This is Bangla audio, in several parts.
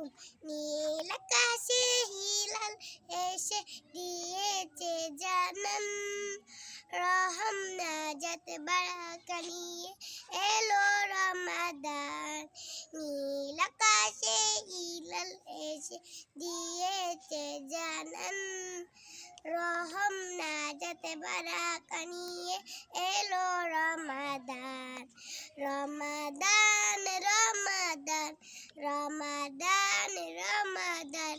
আলাইকুম। নীল আকাশে হিলাল এসে দিয়েছে জানান, রহম নাজাত বারাকা নিয়ে এলো রমাদান। নীল আকাশে হিলাল এসে দিয়েছে জানান, রহম নাজাত বারাকা নিয়ে এলো রমাদান। রমাদান রমাদান রমাদান রমাদান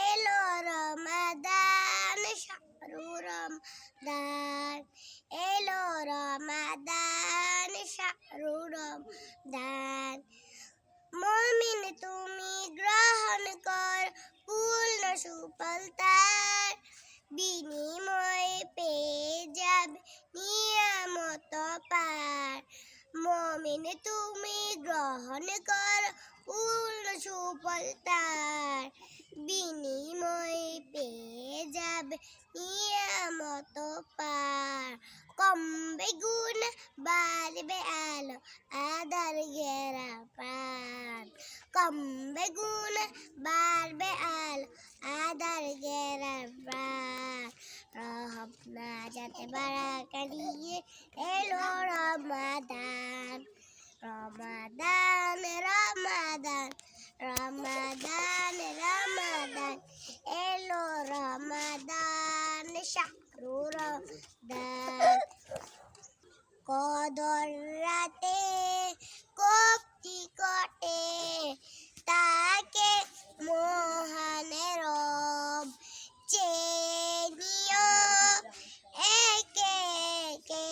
এলো রমাদান, শাহরু রমাদান এলো রমাদান, শাহরু রমাদান। মুমিন তুমি গ্রহণ কর পূর্ণ সুফল তার, বিনিময়ে পেয়ে যাবে নিয়ামত পার। মুমিন তুমি গ্রহণ কর পূর্ণ সুফল তার, বিনিময়ে পেয়ে যাবে নিয়ামত পার। কমবে গুনাহ বাড়বে আলো আদার ঘেরা প্রাণ, কমবে গুনাহ বাড়বে আলো আদার ঘেরা প্রাণ। রহম নাজাত বারাকা নিয়ে এলো রমাদান। রমাদান রমাদান রমাদান রমাদান এলো রমাদান, শাহরু রমাদান। কদর রাতে কপটি কটে তাকে মহান রব চেনিও একে একে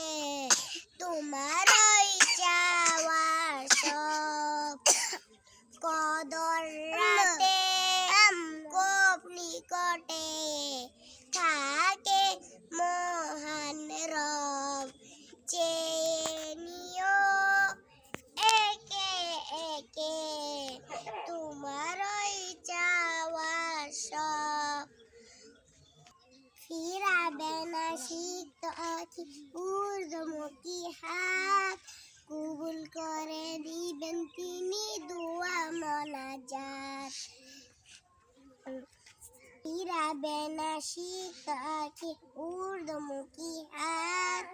তোমারই চাওয়া সব। কদর রাতে কোপ নিকটে থাকে মহান রব চেনিও একে একে তোমারই চাওয়া সব। ফিরাবে না সিক্ত আখি ঊর্ধ্বমুখী হাত, কবুল করে দিবেন তিনি দোয়া মোনাজাত। ফিরাবে না সিক্ত আখি ঊর্ধ্বমুখী হাত,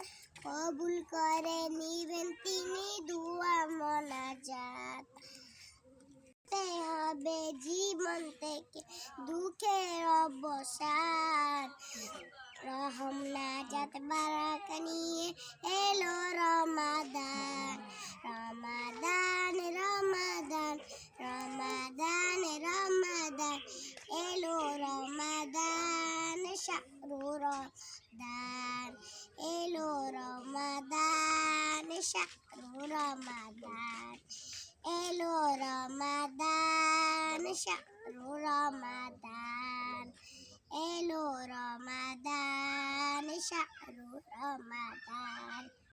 কবুল করে নিবেন তিনি দোয়া মোনাজাত। হবে জীবন থেকে দুঃখের অবসান, রহম নাজাত বারাকা নিয়ে এলো রমাদান। রমাদান রমাদান রমাদান রমাদান এলো রমাদান, শাহরু রমাদান এলো রমাদান, শাহরু রমাদান এলো রমাদান, শাহরু রমাদান।